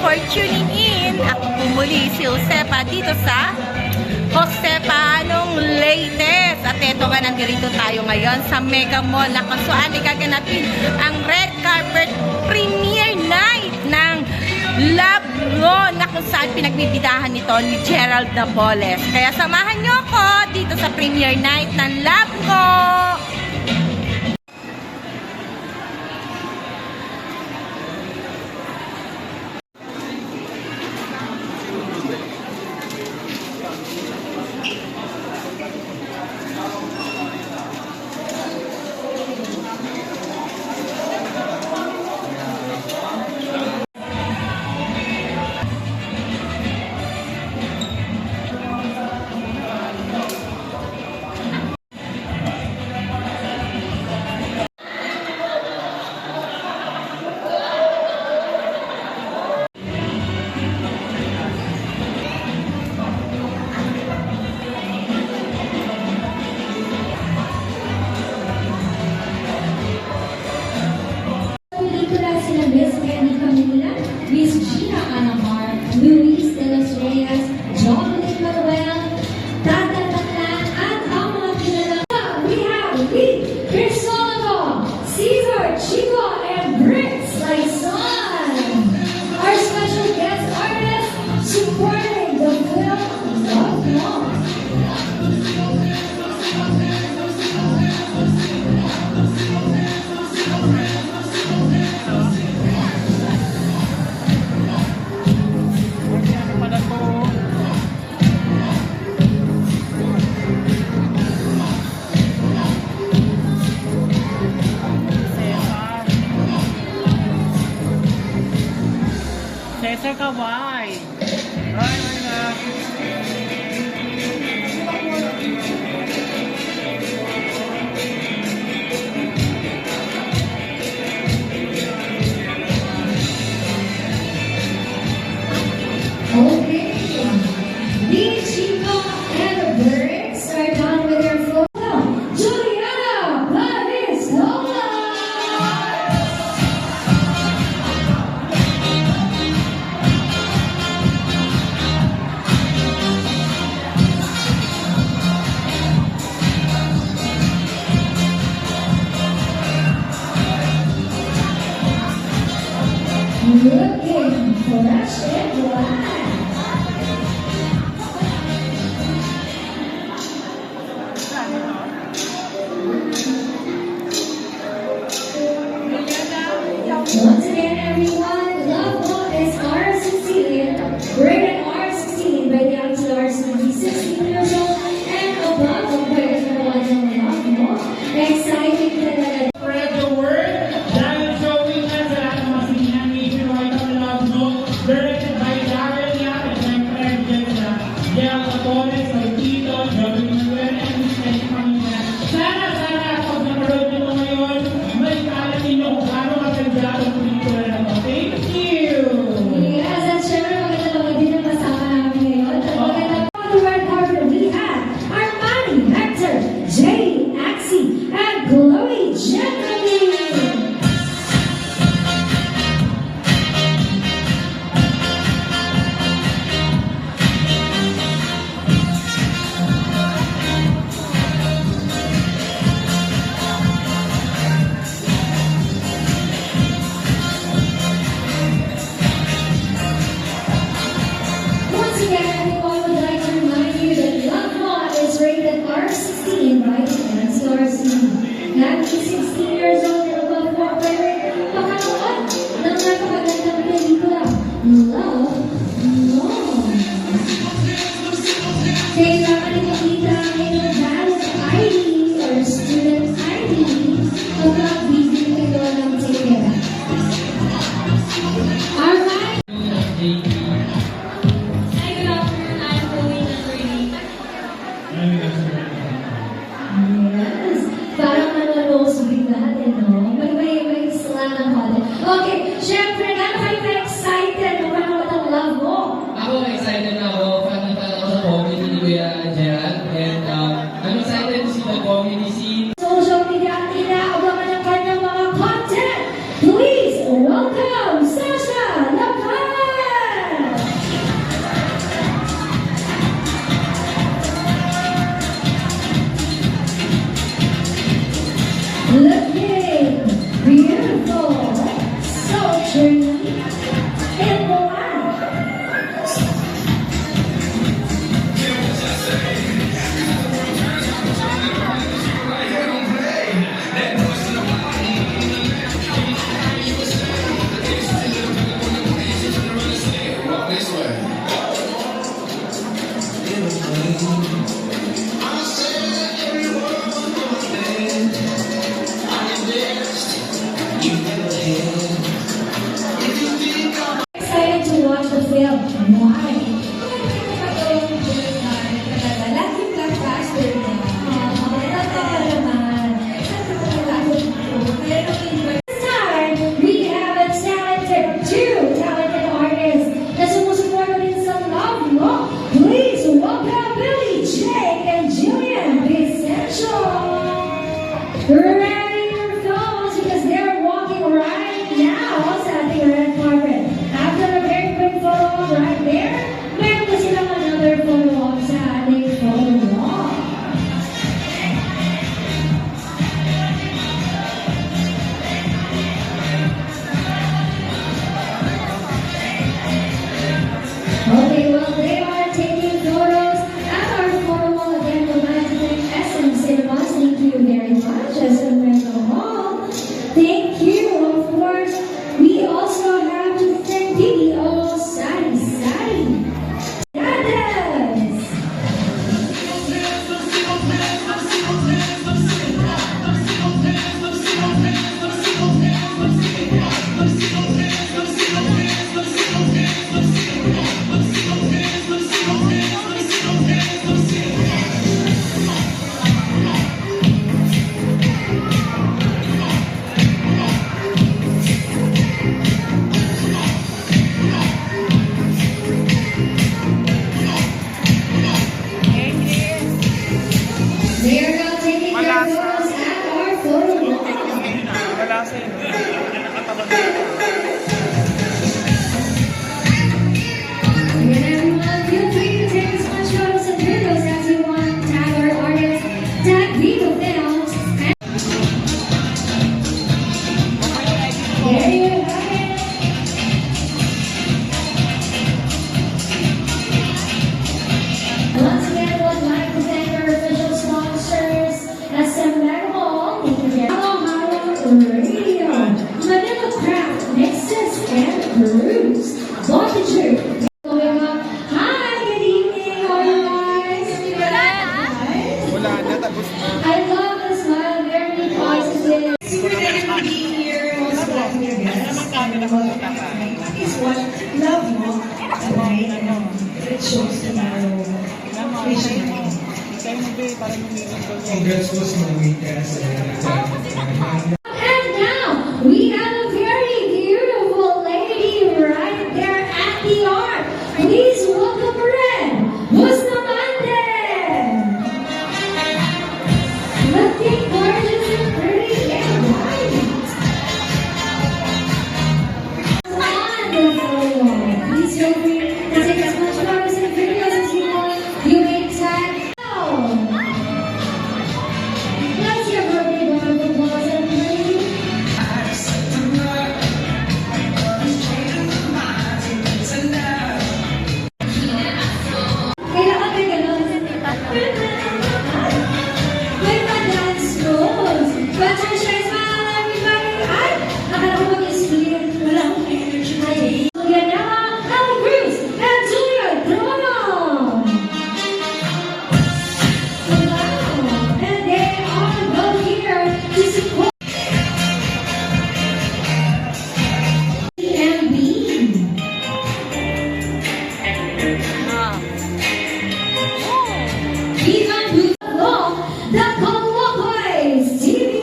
for tuning in. Ako po muli si Josepa dito sa Josepa Anong Latest. At eto nga, nandito tayo ngayon sa Mega Mall na kung saan gaganapin ang red carpet premiere night ng Love Mo, na kung saan pinagbibidahan nito ni Gerald Napoles. Kaya samahan nyo ako dito sa premiere night ng Love Mo. Cesar Kawai. Hi, Okay, the Chico and the Bricks are done with their photo. Juliana Batistola! Looking fresh and black. Once again, everyone, Love Mo is R16, rated R16 by the ITR 16 years old and above by the Carolina Love Mo. Exciting talaga. spread the word dahil showing na sa lahat ng masinan nationwide ang Love Mo, directed by Darren Yap and siyempre dyan sa Gerald Napoles, Tito, Joey Manuel, and Miss Pangina. Sana pag naparoon nyo ito ngayon, may kaalam ninyo kung paano maganda ang pelikula na ito. Thank you! Yes, at syempre maganda naman din ang kasama namin ngayon. At maganda po ang red carpet, we have Armani, Hector, Jay, Axie, and Chloe Genevieve. Once again, everyone would like to remind you that Love Mo is rated R16 by the NCRC. At 16 years old and above po, pwede makanood ng napakagandang pelikula, Love Mo. Kailangan ipakita ang inyong valid ID or student ID pag magbibili kayo ng ticket. Alright. Hi, good afternoon. I'm Chloe Genevieve. Yes. Parang nanonood bigla din, no? May slang ng konti. Okay, syempre, gano'n kayo ka-excited kung ano with two talented artists na sumusuporta din sa Love Mo. Please welcome Billy, Jake, and Jillian Vicencio. Ready your phones because they're walking right now sa ating red carpet. After a very quick photo op right there, meron na silang another photo op sa ating photo wall. Okay, well, they are taking photos at our photo wall again from Magic SM Cinemas. Thank you very much, SM Mega Mall. Thank you, of course. We also have to thank PBO Sari Sari. Dadas! They are now taking their photos at our photo wall. Again, everyone, feel free to take as much photos and videos as you want. Tag our artists, tag Vivo Films, and there you have it. Once again, would like to thank our official sponsors, SM Mega Mall, Halo Halo Radio, Manila Craft, Mixes, and Brews, Bonjour. Going up. Hi, good evening, how are you guys? Wala na, tapos na. I love the smile, very positive. Is what love mo tonight, it shows tomorrow. Congrats po sa mga weekends. And now, we have a very beautiful lady right there at the art. Please welcome Ren Bustamante. Looking gorgeous and pretty and white. Wonderful. Please feel free to take as much photos and videos as you want. You may tag. Let's hear a big round of applause, everybody. Kailangan may ganon. May pa-dance moves. But shine smile, everybody. Ay, akala ko mag-split. Wala akong energy na eh. Yanela, Ellie Cruz, and Julia Bruno. Wow. And they are both here to support EMB. Even Blue the Cowboys TV.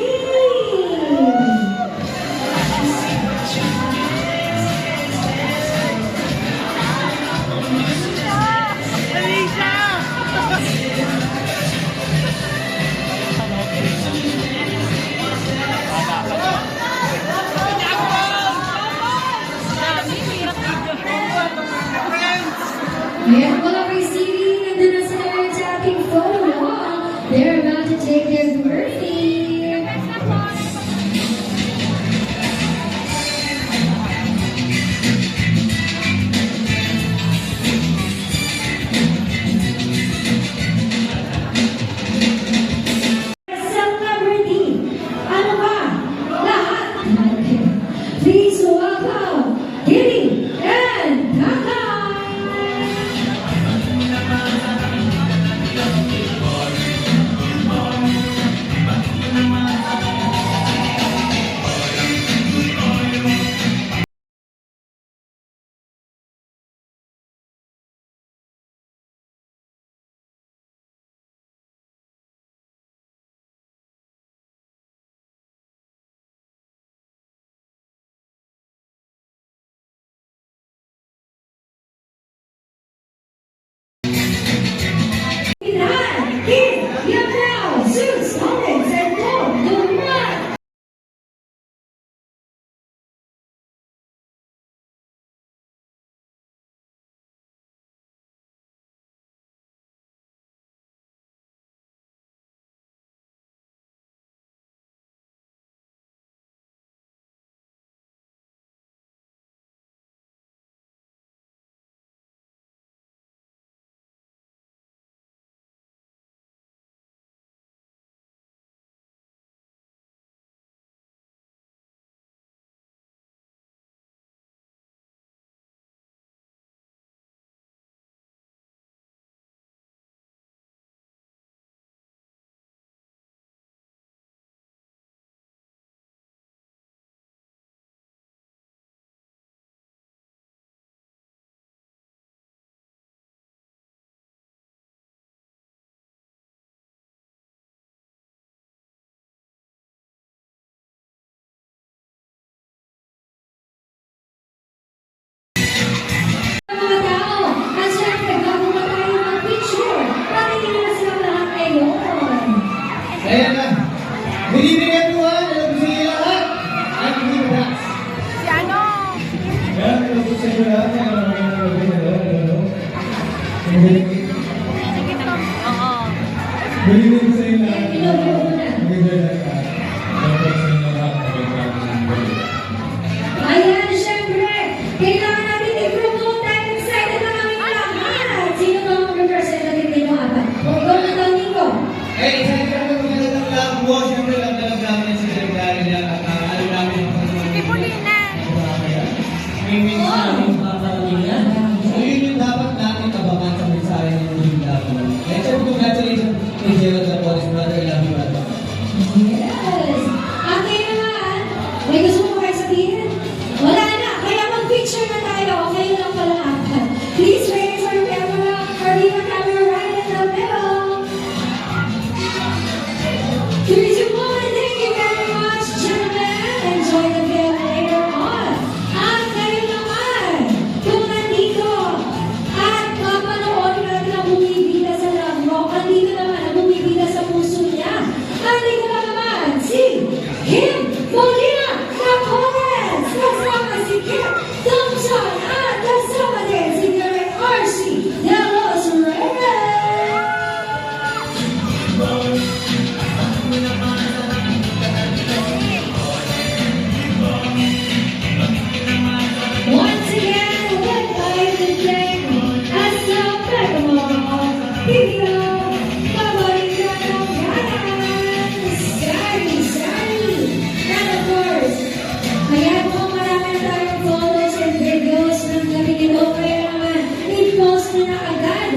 And while receiving the necessary tapping photo wall, they're about to take their birthday. Celebrity, ano ba? Lahat. Please welcome Giddy and Kakay. lahat. Oo. Balikin sa inyo lahat. Ilog mo muna. Maganda lahat. Dapat sa inyo lahat. Ayan, syempre, kailangan natin i-promote dahil excited na kami lahat. Sino ba ang representative ninyo, apat? Go na daw, Nico. Eh, excited ka naman magandang love mo. Siyempre, love namin si Secretary niya at alam namin ang Pipulina. Mimins namin paparating yan. So, yun yung dapat natin abangan sa mensahe ng Team Love mo. And so, congratulations kay Gerald Zapones, brother. I love you, brother. Yes. At ngayon naman, may gusto mo kayo sabihin? Wala na, kaya mag-picture na tayo. Okay lang pala apat. Please raise our camera, or leave our camera right in the middle. 3, 2, 1, thank you very much, gentlemen. Enjoy the film later on. At ngayon naman, kung nandito, at mapanood natin ang bumibida sa love mo, andito naman ang bumibida sa puso niya. Andito na naman si Kim Molina Capones! Kasama si Kim Thompson at kasama din si Derek R.C. De Los Reyes! Once again, let life and thank as the Pekamo, Pipio, Paborita ng Ganas, Sari, and of course, kaya po marami na tayong photos and videos ng gabi nito, kaya naman, i-post na na agad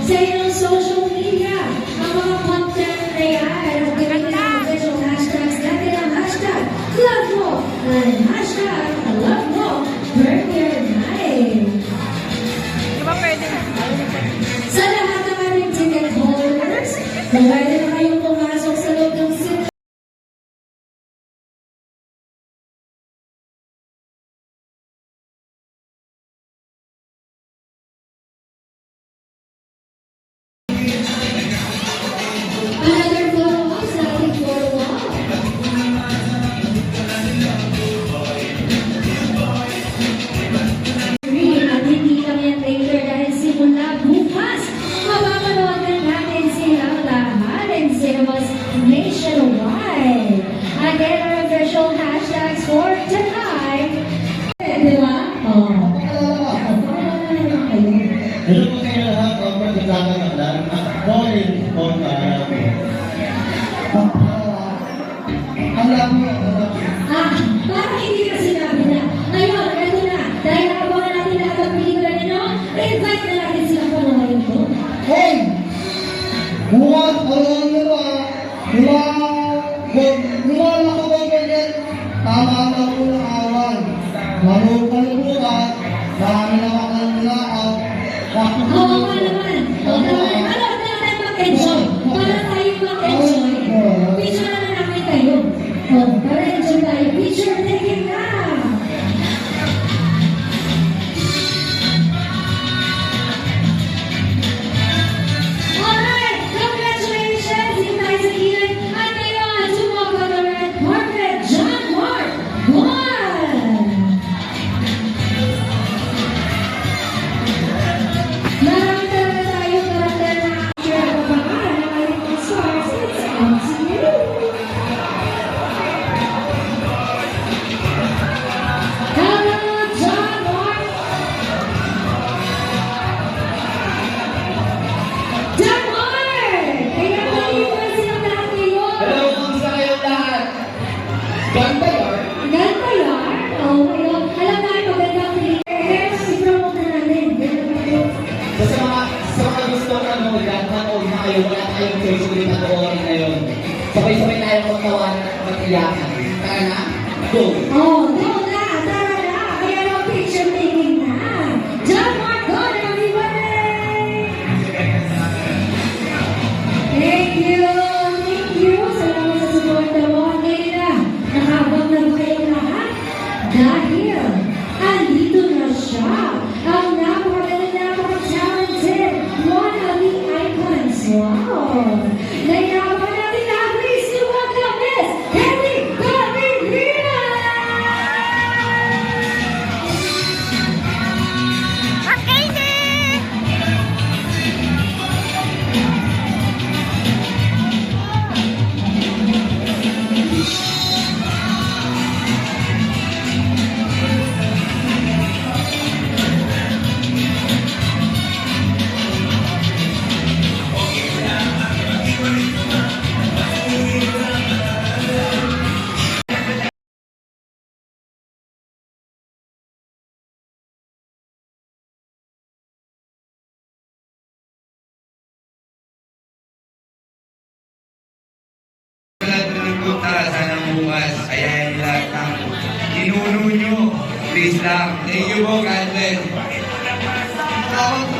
sa inyong social media ang mga content na yan at gamitin ang official hashtags natin ang hashtag love mo and hashtag love mo premiere night. Di ba pwede na? Sa lahat ng ating ticket holders, pwede na kayong pumasok sa loob ng sit. Another photo op sa ating photo op. At hindi lang yan later dahil simula bukas, mapapanood na natin silang lahat in cinemas nationwide. Again, our official hashtags for tonight. Di ba? Oh. Hello po sa inyo lahat. Sobrang kasama ng lahat. Boy, alam mo, Ah, parang hindi ka sinabi na. Ngayon, eto na. Dahil nakabangan natin lahat ang pelikula nino, invite na natin silang panoorin ko. hey! Buwan, alam nyo ba? Buwan ako ba ganyan? Tama na po ng awan. Marupal po ka. Marami na makalunaan. Oo nga naman. O, naman. Ano natin mag-enjoy? Para tayo mag-enjoy. Picture na namin kayo. O, para enjoy tayo. Picture taking na. Alright, congratulations! Yung tayo sa kilid. At ngayon, sumoko na red carpet, John Mark Juan! Marami talaga tayong karakter na actor at kapangalan ng ating stars. It's up to you! Hello, John Mark! John Mark! Kaya nalimutan silang lahat ngayon. Hello, kamusta kayong lahat? Ganda yun? Ganda yan? Oh my God. Alam namin magandang pelikula. Kaya i-promote na natin. So, sa mga gusto na lahat na kayo, wala tayong choice ulit na tuwarin ngayon. Sabay-sabay tayo magtawanan at mag-iyakan. Tara na? Go! Oh, go na! Tara na! Kaya yung picture taking na! John Mark, go na everybody! Thank you! Thank you! Salamat sa suporta mo. Ngayon na, nakahabang na ba kayong lahat? Dahil, andito na siya! Ang napakaganda, napaka-talented, one of the icons. Wow! Nainaban natin na, please, you welcome Miss Kelly Carolina! lang. Thank you po, God bless. Ako,